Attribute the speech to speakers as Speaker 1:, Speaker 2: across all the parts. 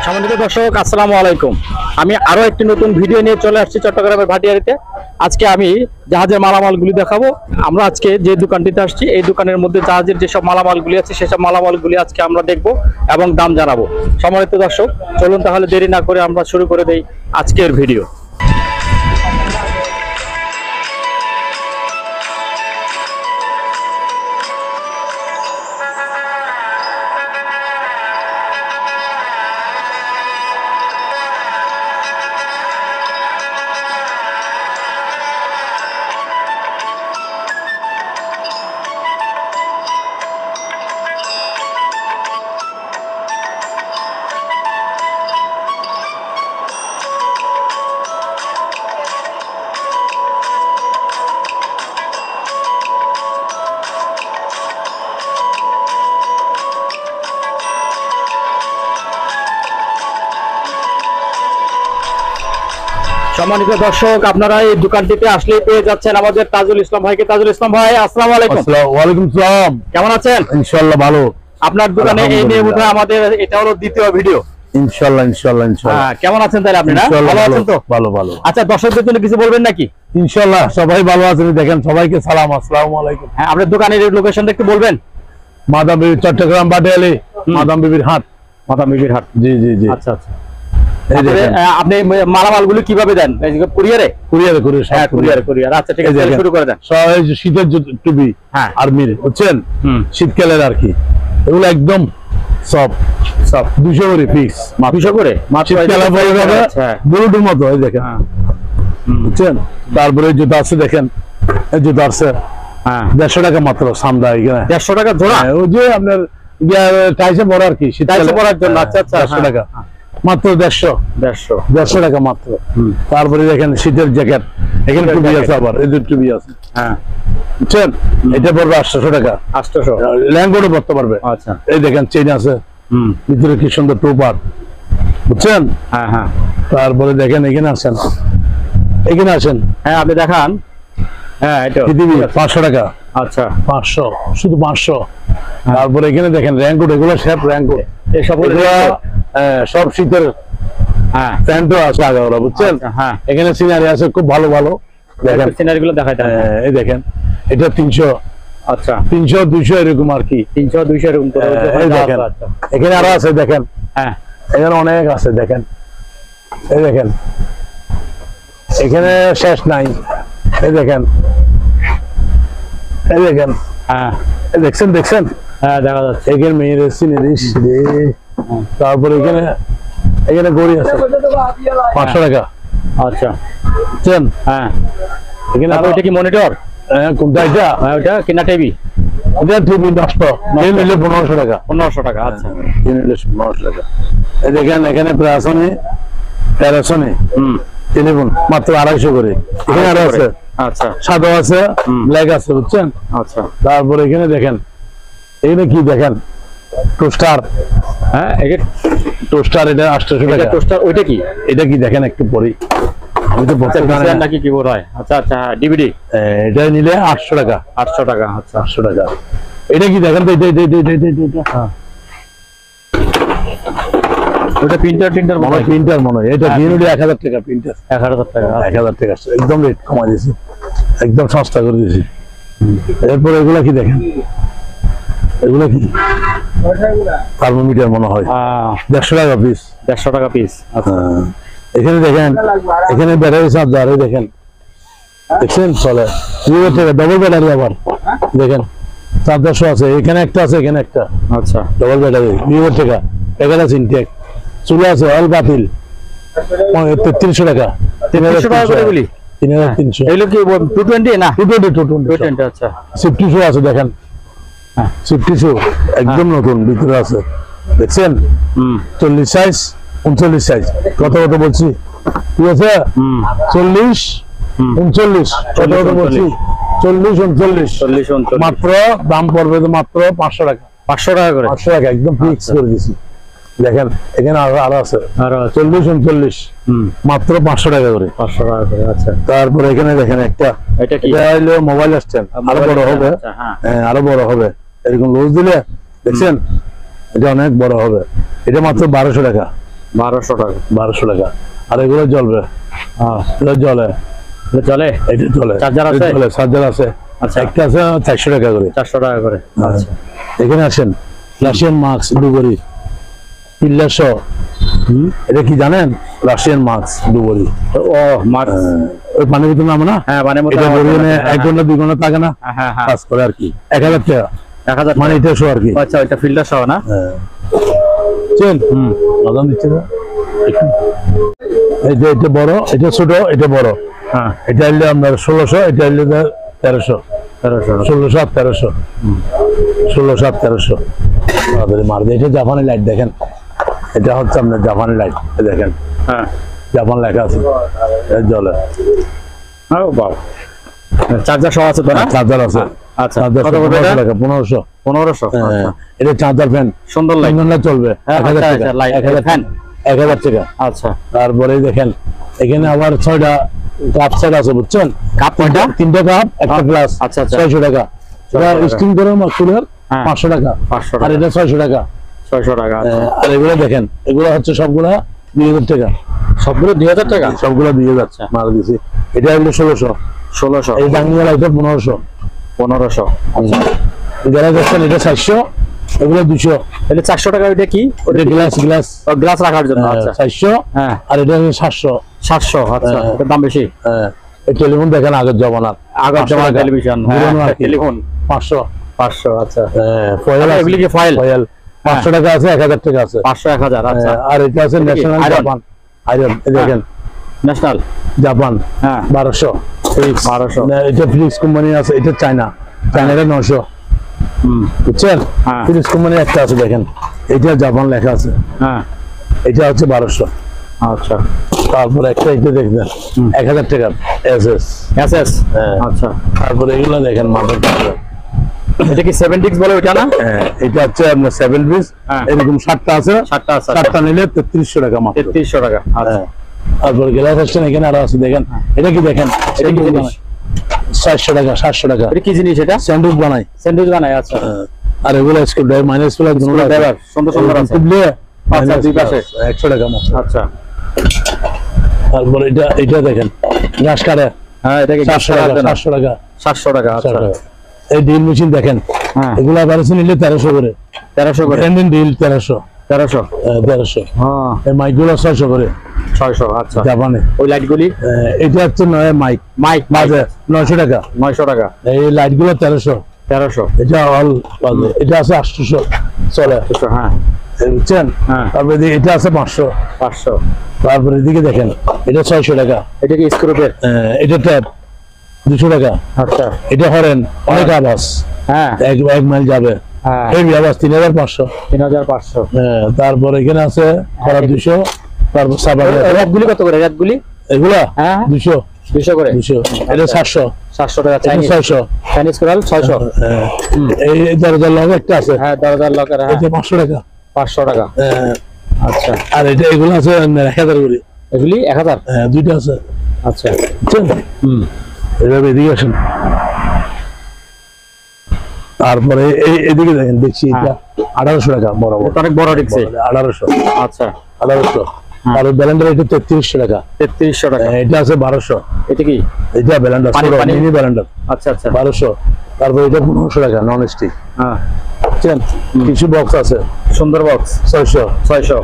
Speaker 1: সম্মানিত দর্শক, আসসালামু আলাইকুম। আমি আরো একটি নতুন ভিডিও নিয়ে চলে আসছি চট্টগ্রামের ভাটিয়ারিতে। আজকে আমি জাহাজের মালামালগুলি দেখাবো। আমরা আজকে যে দোকানটিতে আসছি, এই দোকানের মধ্যে জাহাজের যেসব মালামালগুলি আছে সেসব মালামালগুলি আজকে আমরা দেখব এবং দাম জানাবো। সম্মানিত দর্শক, চলুন তাহলে দেরি না করে আমরা শুরু করে দেই আজকের ভিডিও। সম্মানিত দর্শক, আপনারা এই দোকানটিতে আসলে পেয়ে যাচ্ছেন আমাদের তাজুল ইসলাম ভাইকে। তাজুল ইসলাম ভাই, আসসালামু আলাইকুম।
Speaker 2: ওয়ালাইকুম আসসালাম।
Speaker 1: কেমন আছেন?
Speaker 2: ইনশাআল্লাহ ভালো।
Speaker 1: আপনার দোকানে এই নিয়ে বোধহয় আমাদের এটা হলো দ্বিতীয় ভিডিও।
Speaker 2: ইনশাআল্লাহ ইনশাআল্লাহ ইনশাআল্লাহ।
Speaker 1: কেমন আছেন তাহলে আপনি? না ভালো আছেন তো?
Speaker 2: ভালো ভালো।
Speaker 1: আচ্ছা, দর্শকদের জন্য কিছু বলবেন নাকি?
Speaker 2: ইনশাআল্লাহ সবাই ভালো আছেন। দেখেন সবাইকে সালাম, আসসালামু আলাইকুম।
Speaker 1: হ্যাঁ, আপনার দোকানের লোকেশনটা একটু বলবেন।
Speaker 2: মাদাম বিবি, চট্টগ্রাম ভাটিয়ালি, মাদাম বিবির হাট।
Speaker 1: মাদাম বিবির হাট।
Speaker 2: জি জি জি।
Speaker 1: আচ্ছা আচ্ছা। আপনি মালামালগুলো কিভাবে দেন? কুরিয়ারে?
Speaker 2: কুরিয়ারে করে।
Speaker 1: হ্যাঁ, কুরিয়ারে। আচ্ছা ঠিক আছে, শুরু করে দেন।
Speaker 2: সবাই শীতের টুপি,
Speaker 1: হ্যাঁ,
Speaker 2: আর্মির, বুঝছেন, শীতকালের আর কি, এগুলো একদম সব 200 করে পিস।
Speaker 1: 200 করে
Speaker 2: শীতকালে পরে যাবে বুলুটের মতো। এই দেখেন, বুঝছেন। তারপরে জুতা আছে, দেখেন এই জুতা আছে 150 টাকা মাত্র। সামদা এখানে 150
Speaker 1: টাকা জোড়া।
Speaker 2: ওই যে আপনার টাইসে পরা আর কি,
Speaker 1: শীতকালে পরার জন্য। আচ্ছা আচ্ছা,
Speaker 2: 150 টাকা মাত্র। 150 টাকা মাত্র। তারপরে দেখেন শীতের জ্যাকেট, এখানে টুপি আছে, আবার এই দুটো টুপি আছে, হ্যাঁ, বুঝছেন। এটা পড়বে 800 টাকা। 800 ল্যাঙ্গোটও পড়তে পারবে। আচ্ছা, এই দেখেন চেইন আছে, ভিতরে কি সুন্দর টোপার, বুঝছেন।
Speaker 1: হ্যাঁ হ্যাঁ।
Speaker 2: তারপরে দেখেন এখানে আসেন, এখানে আসেন।
Speaker 1: হ্যাঁ, আপনি দেখান। হ্যাঁ, এটা
Speaker 2: 500 টাকা।
Speaker 1: আচ্ছা,
Speaker 2: 500, শুধু 500। তারপরে এখানে দেখেন র্যাঙ্কোট, এগুলো সব র্যাঙ্কোট, সব শীতের প্যান্টও আছে আগে, ওরা, বুঝছেন। হ্যাঁ, এখানে সিনারি আছে খুব ভালো ভালো। দেখেন সিনারি গুলো দেখাইতে। এই দেখেন, এটা 300। আচ্ছা, 300 200 এরকম আর কি, 300 200 এরকম। এই দেখেন এখানে আরো আছে, দেখেন। হ্যাঁ, এখানে অনেক আছে, দেখেন। এই দেখেন এখানে শেষ নাই। এই দেখেন, এই দেখেন। হ্যাঁ, দেখছেন দেখছেন। হ্যাঁ, দেখা যাচ্ছে। এখানে মেয়ের সিনারি। তারপরে এখানে এখানে গড়ি আছে 500 টাকা। আচ্ছা, বুঝছেন। হ্যাঁ, এখানে আর ওইটা কি মনিটর? হ্যাঁ, কোনটা এটা? হ্যাঁ, ওটা কিনা টিভি। ওটা টিভি নষ্ট, নিলে 1500 টাকা। 1500 টাকা। আচ্ছা, নিলে 1500 টাকা। এই দেখেন এখানে প্রাসনে প্যারাসনে টেলিফোন মাত্র 250 করে। এখানে আরো আছে। আচ্ছা, সাদা আছে, ব্ল্যাক আছে, বুঝছেন। আচ্ছা, তারপরে এখানে দেখেন, এখানে কি দেখেন, টোস্টার। হ্যাঁ, এটা টোস্টার, এটা 800 টাকা। টোস্টার ওইটা কি? এটা কি দেখেন একটু পরে, আমি তো বলতে পারি না নাকি কি বড় হয়। আচ্ছা আচ্ছা, ডিভিডি। এটা নিলে 800 টাকা। 800 টাকা। আচ্ছা, 800 টাকা। এটা কি দেখেন তো, এটা হ্যাঁ, ওটা প্রিন্টার মনে হয়। প্রিন্টার মনে হয়। এটা ডিভিডি 1000 টাকা। প্রিন্টার 1000 টাকা। 1000 টাকা একদম রেট কমা দিয়েছি, একদম সস্তা করে দিয়েছি। এরপর এগুলা কি দেখেন, এগুলো কি থার্মোমিটার মনে হয়। 150 টাকা পিস। 150 টাকা পিস। এখানে দেখেন, এখানে ব্যাটারি চার্জার, এই দেখেন, দেখছেন চলে 20 টাকা। ডবল ব্যাটারি আবার দেখেন, 400 আছে। এখানে একটা আছে, এখানে একটা। আচ্ছা, ডবল ব্যাটারি 20 টাকা। এখানে আছে ইনটেক, চুলা আছে, অয়েল বাতিল 3300 টাকা। 3300 টাকা করে বলি। 3300। এগুলো কি 220 না? 220। আচ্ছা, সেফটি শো আছে, দেখেন। সেফটি শো একদম নতুন, ভিতরে আছে, দেখছেন। 40 সাইজ, 39 সাইজ। কত কত বলছি, ঠিক আছে? 40 39। কত কত বলছি, 40 39। মাত্র দাম পড়বে তো মাত্র 500 টাকা। 500 টাকা করে। 500 টাকা একদম ফিক্স করে দিছি। দেখেন এখানে আরো আছে, 40 39, মাত্র 500 টাকা করে। 500 টাকা করে। আচ্ছা, তারপরে এখানে দেখেন একটা, এটা কি? এটা হলো মোবাইল স্ট্যান্ড, আরো বড় হবে। হ্যাঁ, আরো বড় হবে, এরকম লুজ দিলে, দেখছেন, এটা অনেক বড় হবে। এটা মাত্র 1200 টাকা।
Speaker 1: 1200 টাকা।
Speaker 2: 1200 টাকা। আর এগুলো জ্বলবে, এটা জ্বলে,
Speaker 1: এটা চলে,
Speaker 2: এটা জ্বলে,
Speaker 1: চার্জার আছে,
Speaker 2: জ্বলে, চার্জার আছে।
Speaker 1: আচ্ছা,
Speaker 2: একটা আছে 400 টাকা করে।
Speaker 1: 400 টাকা করে। আচ্ছা,
Speaker 2: এখানে আসেন, রাশিয়ান মাস্ক ডুবরি 300। এটা কি জানেন? রাশিয়ান মাস্ক ডুবরি।
Speaker 1: ও মার্ক,
Speaker 2: ওই পানির ভিতরে নামে না?
Speaker 1: হ্যাঁ মানে
Speaker 2: এটা বলিয়ে 1 ঘন্টা 2 ঘন্টা থাকে না,
Speaker 1: হ্যাঁ হ্যাঁ,
Speaker 2: কাজ করে আর কি। 1000 টাকা
Speaker 1: 1000
Speaker 2: মানে এটা শো আর কি।
Speaker 1: আচ্ছা, এটা ফিল্টার সহ না?
Speaker 2: চল, আদান দিচ্ছে না। এই যে এটা বড়, এটা ছোট, এটা বড়।
Speaker 1: হ্যাঁ,
Speaker 2: এটা হইলে আপনার 1600, এটা হইলে 1300। 1600 আর 1300, 1600 আর 1300 মার দিয়ে। এটা জাপানি লাইট দেখেন, এটা হচ্ছে আপনার জাপানি লাইট দেখেন।
Speaker 1: হ্যাঁ,
Speaker 2: জাপান লেখা আছে, এটা জ্বলে।
Speaker 1: ও বাবা, চার্জার সহ আছে তো না?
Speaker 2: চার্জার আছে।
Speaker 1: আচ্ছা,
Speaker 2: চার্জার
Speaker 1: কত করে এটা?
Speaker 2: 1500।
Speaker 1: 1500। আচ্ছা,
Speaker 2: এটা চার্জার ফ্যান,
Speaker 1: সুন্দর লাইট,
Speaker 2: 3 ঘন্টা চলবে। 1000 টাকা,
Speaker 1: লাইট
Speaker 2: 1000
Speaker 1: ফ্যান।
Speaker 2: 1000 টাকা।
Speaker 1: আচ্ছা,
Speaker 2: তারপরে দেখেন এখানে আবার 6টা কাপ সেট আছে, বুঝছেন?
Speaker 1: কাপ কয়টা?
Speaker 2: 3টা কাপ, একটা গ্লাস।
Speaker 1: আচ্ছা আচ্ছা,
Speaker 2: 600 টাকা। এটা
Speaker 1: 600 টাকা।
Speaker 2: স্টিম করে মাছুলের
Speaker 1: হ্যাঁ,
Speaker 2: 500 টাকা।
Speaker 1: 500
Speaker 2: আর
Speaker 1: টাকা,
Speaker 2: এটা 600 টাকা।
Speaker 1: 600 টাকা।
Speaker 2: আর এগুলো দেখেন, এগুলো হচ্ছে সবগুলা 2000 টাকা।
Speaker 1: সবগুলো 2000 টাকা?
Speaker 2: সবগুলো 2000 মার দিছি। এটা হলো 1600।
Speaker 1: 1600।
Speaker 2: এই ডাঙ্গিওয়ালা এটা 1500।
Speaker 1: 1500।
Speaker 2: যারা দেখছেন এটা 400, এগুলো 200।
Speaker 1: তাহলে 400 টাকা ওইটা কি?
Speaker 2: ওটা গ্লাস
Speaker 1: গ্লাস রাখার জন্য। আচ্ছা,
Speaker 2: 400।
Speaker 1: হ্যাঁ,
Speaker 2: আর এটা 700।
Speaker 1: 700। আচ্ছা, এটার দাম বেশি।
Speaker 2: এই টেলিফোন দেখেন আগের জমানার,
Speaker 1: আগের জমানার টেলিভিশন, টেলিফোন
Speaker 2: 500।
Speaker 1: 500। আচ্ছা,
Speaker 2: ফয়েল,
Speaker 1: এগুলি কি ফয়েল?
Speaker 2: ফয়েল 500 টাকা আছে, 1000 টাকা আছে।
Speaker 1: 500, 1000। আচ্ছা,
Speaker 2: আর এটা আছে ন্যাশনাল জাপান আয়রন, দেখেন
Speaker 1: ন্যাশনাল
Speaker 2: জাপান,
Speaker 1: হ্যাঁ
Speaker 2: 1200।
Speaker 1: 1200।
Speaker 2: এটা ফ্লিক্স কোম্পানি আছে, এটা চায়না, চায়নাটা 900। বুঝছেন?
Speaker 1: হ্যাঁ,
Speaker 2: ফ্লিক্স কোম্পানি একটা আছে দেখেন, এটা জাপান লেখা আছে,
Speaker 1: হ্যাঁ,
Speaker 2: এটা হচ্ছে 1200।
Speaker 1: আচ্ছা,
Speaker 2: তারপরে একটা এটা দেখবেন 1000 টাকা এসএস।
Speaker 1: এসএস।
Speaker 2: হ্যাঁ।
Speaker 1: আচ্ছা,
Speaker 2: তারপরে এগুলো দেখেন মাদার,
Speaker 1: এটা কি 7 ডিস্ক বলে ওইটা না?
Speaker 2: এটা হচ্ছে আপনার 7 পিস,
Speaker 1: হ্যাঁ।
Speaker 2: এরকম 7টা আছে,
Speaker 1: 7টা আছে।
Speaker 2: 7টা নিলে 3300 টাকা মাত্র।
Speaker 1: 3300 টাকা। আচ্ছা,
Speaker 2: তারপর গ্লাস আসছেন এখানে আরো আছে দেখেন, এটা কি দেখেন,
Speaker 1: এটা কি জিনিস?
Speaker 2: 400 টাকা, 700 টাকা।
Speaker 1: এটা কি জিনিস? এটা
Speaker 2: স্যান্ডউইচ বানাই।
Speaker 1: স্যান্ডউইচ বানায়। আচ্ছা,
Speaker 2: আর এগুলো screw driver, minus plus
Speaker 1: driver সুন্দর সুন্দর আছে। আচ্ছা, দুই পাশে
Speaker 2: 100 টাকা মাত্র।
Speaker 1: আচ্ছা,
Speaker 2: তারপর এটা দেখেন ঘাস কাটে,
Speaker 1: হ্যাঁ, এটা কি
Speaker 2: 700 টাকা, 700 টাকা।
Speaker 1: 700 টাকা। আচ্ছা,
Speaker 2: এই ড্রিল মেশিন দেখেন,
Speaker 1: হ্যাঁ,
Speaker 2: এগুলো বাড়ছে নিলে 1300 করে।
Speaker 1: 1300 করে।
Speaker 2: Branded drill 1300।
Speaker 1: 1300। হ্যাঁ,
Speaker 2: এই মাইকগুলো 600 করে
Speaker 1: 600। আচ্ছা,
Speaker 2: জাপানে।
Speaker 1: ওই লাইটগুলি?
Speaker 2: এটা হচ্ছে নয় মাইক, বাজে 900 টাকা।
Speaker 1: 900 টাকা।
Speaker 2: এই লাইটগুলো 1300।
Speaker 1: 1300।
Speaker 2: এটা অল বাজে, এটা আছে 800 চলে।
Speaker 1: হ্যাঁ,
Speaker 2: বুঝছেন?
Speaker 1: হ্যাঁ।
Speaker 2: তারপরে এটা আছে 500।
Speaker 1: 500।
Speaker 2: তারপরে এদিকে দেখেন, এটা 600 টাকা।
Speaker 1: এটা কি স্ক্রুপের?
Speaker 2: এটা ট্যাপ 200 টাকা।
Speaker 1: আচ্ছা,
Speaker 2: এটা হরেন, অনেক আওয়াজ,
Speaker 1: হ্যাঁ
Speaker 2: 1 মাইল যাবে,
Speaker 1: হ্যাঁ,
Speaker 2: এই আওয়াজ 3500।
Speaker 1: 3500।
Speaker 2: তারপর এখানে আছে খরাব 200। তারপর সাবান
Speaker 1: র্যাপগুলি কত করে? র্যাপগুলি
Speaker 2: এগুলা
Speaker 1: হ্যাঁ
Speaker 2: 200।
Speaker 1: 200 করে।
Speaker 2: 200। এটা 700।
Speaker 1: 700 টাকা।
Speaker 2: এটা
Speaker 1: চাইনিজ
Speaker 2: 600।
Speaker 1: Chinese coral 600।
Speaker 2: এই দরজার লগ একটা আছে,
Speaker 1: হ্যাঁ, দরজার লকার। হ্যাঁ,
Speaker 2: এটা 500 টাকা।
Speaker 1: 500 টাকা। আচ্ছা,
Speaker 2: আর এটা এগুলো আছে 1000 করে।
Speaker 1: এগুলি 1000।
Speaker 2: দুইটা আছে।
Speaker 1: আচ্ছা,
Speaker 2: বুঝছেন? এভাবে এদিকে আসেন। তারপরে এদিকে দেখেন, দেখছি এটা 1800 টাকা বরাবর।
Speaker 1: এটা অনেক বড় ডিক্সি।
Speaker 2: 1800।
Speaker 1: আচ্ছা,
Speaker 2: 1800। আর ব্যালেন্ডার এটা 3300 টাকা।
Speaker 1: 3300 টাকা।
Speaker 2: এটা আছে 1200।
Speaker 1: এটা কি?
Speaker 2: এটা ব্যালেন্ডার,
Speaker 1: পানি।
Speaker 2: মিনি ব্যালেন্ডার।
Speaker 1: আচ্ছা আচ্ছা,
Speaker 2: 1200। তারপর এটা 1500 টাকা নন স্টিক।
Speaker 1: হ্যাঁ,
Speaker 2: বুঝছেন? কিছু বক্স আছে
Speaker 1: সুন্দর বক্স
Speaker 2: 600।
Speaker 1: 600।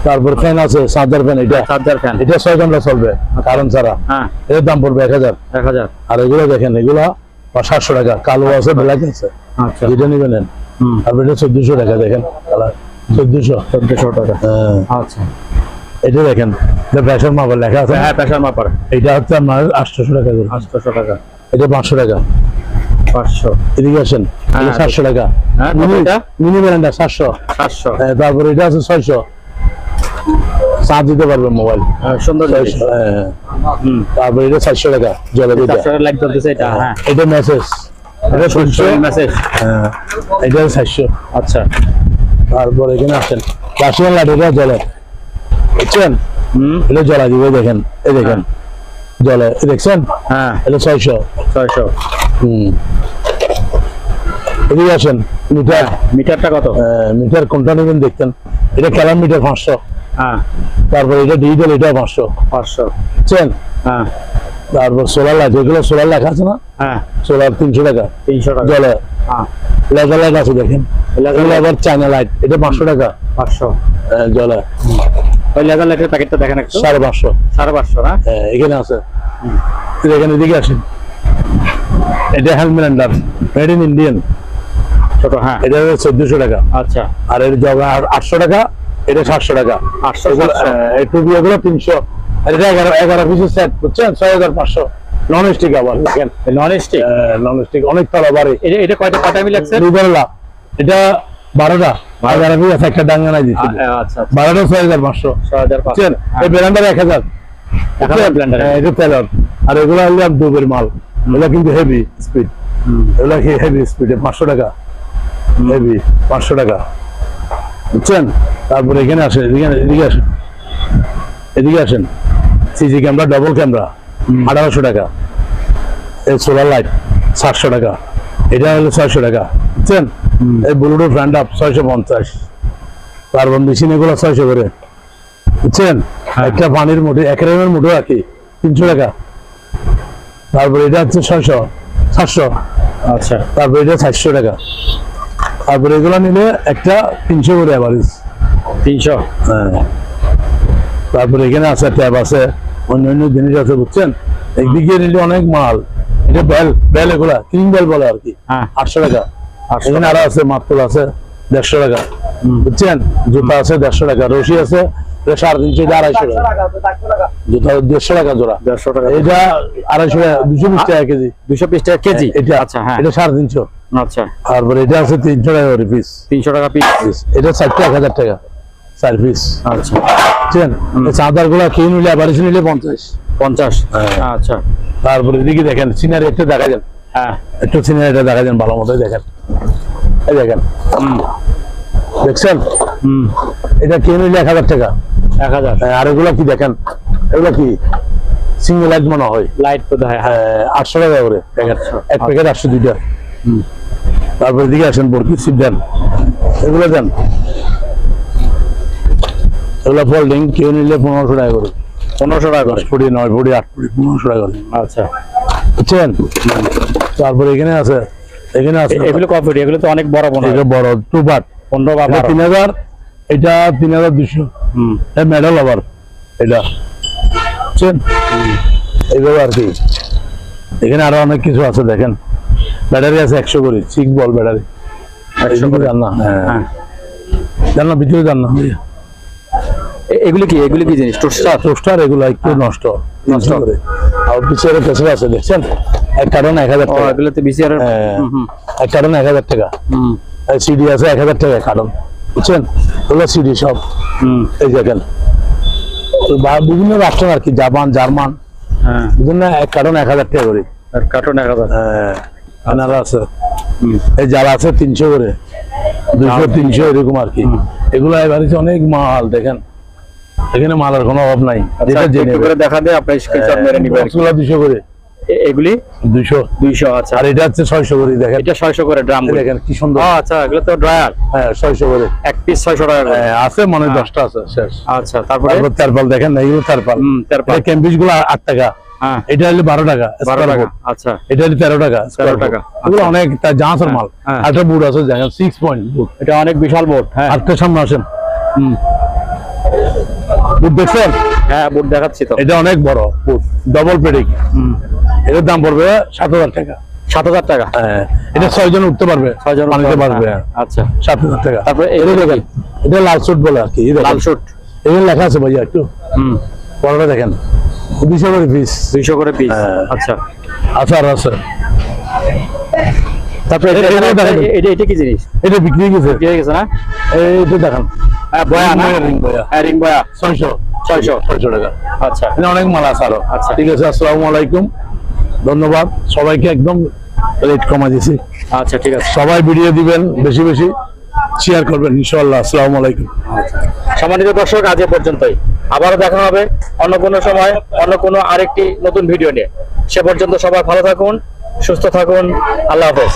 Speaker 2: তারপর ফ্যান আছে, চার্জার ফ্যান, এটা
Speaker 1: চার্জার ফ্যান।
Speaker 2: এটা 6 ঘন্টা চলবে কারণ ছাড়া।
Speaker 1: হ্যাঁ,
Speaker 2: এর দাম পড়বে 1000।
Speaker 1: 1000।
Speaker 2: আর এগুলো দেখেন, এগুলা 700 টাকা, কালো আছে, ব্ল্যাক আছে,
Speaker 1: আচ্ছা,
Speaker 2: যেটা নিবেন নেন। আর এটা 1400 টাকা দেখেন, কালার 1400।
Speaker 1: 1400 টাকা। আচ্ছা,
Speaker 2: এটা দেখেন, এটা প্রেসার মাপার লেখা আছে।
Speaker 1: হ্যাঁ, প্রেসার মাপার।
Speaker 2: এটা হচ্ছে আপনার 800 টাকা করে।
Speaker 1: 800 টাকা।
Speaker 2: এটা 500 টাকা।
Speaker 1: 500।
Speaker 2: এদিকে আসেন, এটা 700 টাকা।
Speaker 1: হ্যাঁ, এটা
Speaker 2: মিনি ব্যালেন্ডার 700।
Speaker 1: 700।
Speaker 2: তারপর এটা আছে 600, চার্জ দিতে পারবে মোবাইল।
Speaker 1: সুন্দর জিনিস।
Speaker 2: তারপর এটা 400 টাকা জলে দিতে।
Speaker 1: 400 লাইট জ্বলতেছে এটা। হ্যাঁ,
Speaker 2: এটা মেসেজ, এটা 700
Speaker 1: মেসেজ।
Speaker 2: এটা 400।
Speaker 1: আচ্ছা,
Speaker 2: তারপর এখানে আসেন, রাশিয়ান লাইট, এটা জলে, বুঝছেন? এটা জ্বলা দিবে, দেখেন, এই দেখেন জলে, দেখছেন?
Speaker 1: হ্যাঁ,
Speaker 2: এটা 600।
Speaker 1: 600।
Speaker 2: এদিকে আসেন, মিটার।
Speaker 1: মিটারটা কত?
Speaker 2: মিটার কোনটা নেবেন দেখতেন, এটা ক্যালাম মিটার 500।
Speaker 1: হ্যাঁ
Speaker 2: তারপর এটা ডিজিটাল, এটা 500
Speaker 1: 500
Speaker 2: চেন।
Speaker 1: হ্যাঁ
Speaker 2: তারপর সোলার লাইট, এগুলো সোলার লেখা আছে না,
Speaker 1: হ্যাঁ
Speaker 2: সোলার 300 টাকা
Speaker 1: 300 টাকা
Speaker 2: জলে।
Speaker 1: হ্যাঁ
Speaker 2: লেজার লাইট আছে দেখেন, এগুলো আবার চায়না লাইট, এটা 500 টাকা
Speaker 1: 500
Speaker 2: জলে।
Speaker 1: ওই লেজার লাইটের প্যাকেটটা দেখেন একটু
Speaker 2: 550
Speaker 1: 550 না
Speaker 2: এখানে আছে। এখানে দিকে আসেন, এটা hand Blender made in Indian,
Speaker 1: ছোট। হ্যাঁ
Speaker 2: এটা 1400 টাকা।
Speaker 1: আচ্ছা
Speaker 2: আর এর জগা 800 টাকা, এটা 700 টাকা।
Speaker 1: 800
Speaker 2: এই টুপি এগুলো 300, আর এটা 11 পিসের সেট, বুঝছেন, 6500। নন স্টিক আবার দেখেন,
Speaker 1: নন স্টিক।
Speaker 2: নন স্টিক অনেক তলা বাড়ি।
Speaker 1: এটা কয়টা মিল আছে?
Speaker 2: লিবারলা এটা 12টা, 11 পিস আছে, একটা ডাঙ্গা নাই দিচ্ছি।
Speaker 1: আচ্ছা
Speaker 2: 12টা 6500,
Speaker 1: 6500
Speaker 2: বুঝছেন। এই ব্লেন্ডার 1000,
Speaker 1: ব্লেন্ডার।
Speaker 2: এটা তেলর। আর এগুলো হলো ডুবের মাল, এগুলো কিন্তু হেভি স্পিড, এগুলো হেভি স্পিড 500 টাকা, হেভি 500 টাকা, বুঝছেন। তারপরে এখানে আসেন, এদিকে আসেন, এদিকে আসেন। সিসি ক্যামেরা, ডবল ক্যামেরা 1800 টাকা। এই সোলার লাইট 700 টাকা, এটা হলো 600 টাকা, বুঝছেন। এই ব্লুটুথ ফ্যান আপ 650। তারপর মেশিন এগুলো 600 করে, বুঝছেন। একটা পানির মোটে 1 গ্রামের মোটর রাখি 300 টাকা। তারপরে এটা হচ্ছে 600 700।
Speaker 1: আচ্ছা
Speaker 2: তারপরে এটা 400 টাকা। তারপরে এগুলো নিলে একটা 300 করে অ্যাভারেজ।
Speaker 1: 300।
Speaker 2: হ্যাঁ। তারপরে এখানে আছে ট্যাব আছে, অন্যান্য জিনিস আছে, বুঝছেন। একদিকে নিলে অনেক মাল, এটা বেল এগুলা ক্লিন বেল বলে আর কি,
Speaker 1: হ্যাঁ
Speaker 2: 800 টাকা।
Speaker 1: 800
Speaker 2: এখানে আরো আছে, মাত্র আছে 150 টাকা, বুঝছেন। জুতা আছে 150 টাকা, রশি আছে 350, 250 টাকা। জুতা 150 টাকা জোড়া,
Speaker 1: 150 টাকা।
Speaker 2: এটা 250 টাকা, 220 টাকা কেজি।
Speaker 1: 220 টাকা কেজি।
Speaker 2: এটা
Speaker 1: আচ্ছা হ্যাঁ
Speaker 2: এটা 350।
Speaker 1: আচ্ছা
Speaker 2: তারপরে এটা আছে 300 টাকা করে পিস।
Speaker 1: 300 টাকা পিস।
Speaker 2: এটা 1000 টাকা 4 পিস,
Speaker 1: আচ্ছা
Speaker 2: বুঝছেন। এই চাদর গুলা কিনে নিলে অ্যাভারেজ নিলে 50।
Speaker 1: 50।
Speaker 2: হ্যাঁ।
Speaker 1: আচ্ছা
Speaker 2: তারপরে এদিকে দেখেন, সিনারি একটা দেখা যান,
Speaker 1: হ্যাঁ
Speaker 2: একটু সিনারিটা দেখা যান ভালো মতো দেখেন, এই দেখেন, দেখছেন। এটা কিনে নিলে 1000 টাকা।
Speaker 1: 1000।
Speaker 2: আর এগুলো কি দেখেন, এগুলো কি সিঙ্গেল লাইট মনে হয়,
Speaker 1: লাইট তো হয়।
Speaker 2: 800 টাকা করে প্যাকেট, এক প্যাকেট 802টা। তারপরে এদিকে আসেন, বরকি সিপ দেন, এগুলো দেন, এগুলো ফোল্ডিং কিনে নিলে 1500 টাকা করে।
Speaker 1: 1500 টাকা করে।
Speaker 2: 10 ফুটি 9 ফুটি 8 ফুটি 1500 টাকা করে,
Speaker 1: আচ্ছা
Speaker 2: বুঝছেন। তারপরে এখানে আছে, এখানে আছে
Speaker 1: এগুলো কফি, এগুলো তো অনেক বড় বড়।
Speaker 2: এটা বড় 2 বাট
Speaker 1: 15 বা 12।
Speaker 2: 3000, এটা 3200। এটা মেডাল আবার, এটা বুঝছেন। এইভাবে আর কি। এখানে আরো অনেক কিছু আছে দেখেন, ব্যাটারি আছে 100 করে, 6 বল ব্যাটারি।
Speaker 1: 100 করে
Speaker 2: জান না,
Speaker 1: হ্যাঁ
Speaker 2: জান না, ভিতরে জান না।
Speaker 1: এগুলি কি জিনিস?
Speaker 2: টোস্টার এগুলো একটু নষ্ট করে। আর পিছনে পেছনে আছে দেখছেন, এক কারণ 1000
Speaker 1: ও
Speaker 2: টাকা।
Speaker 1: এগুলোতে বিসিআর।
Speaker 2: এক কারণ 1000 টাকা। সিডি আছে 1000 টাকা কারণ, বুঝছেন। ওগুলো সিডি সব, এই দেখেন। তো বিভিন্ন রাষ্ট্র আর কি, জাপান, জার্মান,
Speaker 1: হ্যাঁ
Speaker 2: বিভিন্ন এক কারণ 1000 টাকা করে।
Speaker 1: কার্টুন 1000।
Speaker 2: আনারা আছে, এই যারা আছে 300 করে, 200 300 এরকম আর কি। এগুলো এবারে অনেক মাল দেখেন, এখানে মালের কোনো অভাব নাই। যেটা জেনে
Speaker 1: করে দেখা দেয়, আপনি স্ক্রিনশট মেরে নিবেন।
Speaker 2: এগুলো 200 করে,
Speaker 1: এগুলি
Speaker 2: 200।
Speaker 1: আচ্ছা।
Speaker 2: আর এটা হচ্ছে 600 করে, দেখেন
Speaker 1: এটা 600 করে ড্রাম।
Speaker 2: দেখেন কি সুন্দর।
Speaker 1: আচ্ছা এগুলো তো ড্রায়ার।
Speaker 2: হ্যাঁ 600 করে
Speaker 1: এক পিস 600 টাকা করে।
Speaker 2: আছে, মানে 10টা আছে শেষ।
Speaker 1: আচ্ছা তারপরে
Speaker 2: তারপর দেখেন না, এগুলো তারপর
Speaker 1: তারপর
Speaker 2: ক্যাম্পিস গুলো 8 টাকা,
Speaker 1: হ্যাঁ
Speaker 2: এটা হলো 12 টাকা
Speaker 1: 12 টাকা। আচ্ছা
Speaker 2: এটা হলো 13 টাকা
Speaker 1: 13 টাকা।
Speaker 2: এগুলো অনেক জাহাজের মাল।
Speaker 1: হ্যাঁ।
Speaker 2: একটা বুট আছে দেখেন 6 পয়েন্ট বুট,
Speaker 1: এটা অনেক বিশাল বোর্ড। হ্যাঁ
Speaker 2: আটটার সামনে আসেন, বুট দেখছেন।
Speaker 1: হ্যাঁ বুট দেখাচ্ছি তো।
Speaker 2: এটা অনেক বড় বুট, ডবল পেডিক। এটার দাম পড়বে 7000 টাকা।
Speaker 1: 7000 টাকা।
Speaker 2: হ্যাঁ, এটা 6 জন উঠতে পারবে,
Speaker 1: 6 জন
Speaker 2: পানিতে পারবে।
Speaker 1: আচ্ছা
Speaker 2: 7000 টাকা।
Speaker 1: তারপরে
Speaker 2: এটা দেখেন, এটা লাল স্যুট বলে আর কি, এই দেখেন
Speaker 1: লাল শুট।
Speaker 2: এখানে লেখা আছে ভাইয়া, একটু বড়টা দেখেন, 200 করে পিস।
Speaker 1: 200 করে পিস।
Speaker 2: হ্যাঁ।
Speaker 1: আচ্ছা
Speaker 2: আচার আছে।
Speaker 1: তারপরে এটা কি জিনিস?
Speaker 2: এটা বিক্রি গেছে,
Speaker 1: কি হয়ে গেছে না?
Speaker 2: এইটা দেখেন,
Speaker 1: হ্যাঁ বয়া না?
Speaker 2: রিং বয়া,
Speaker 1: হ্যাঁ রিং বয়া
Speaker 2: 600 টাকা।
Speaker 1: আচ্ছা
Speaker 2: এখানে অনেক মাল আছে আরো।
Speaker 1: আচ্ছা।
Speaker 2: ঠিক আছে, আসসালামু আলাইকুম, ধন্যবাদ সবাইকে, একদম রেট কমা দিয়েছি।
Speaker 1: আচ্ছা ঠিক আছে।
Speaker 2: সবাই ভিডিও দিবেন, বেশি বেশি শেয়ার করবেন ইনশাআল্লাহ। আসসালামু আলাইকুম।
Speaker 1: সম্মানিত দর্শক, আজ এ পর্যন্তই। আবারও দেখা হবে অন্য কোনো সময়, অন্য কোনো আরেকটি নতুন ভিডিও নিয়ে। সে পর্যন্ত সবাই ভালো থাকুন, সুস্থ থাকুন। আল্লাহ হাফেজ।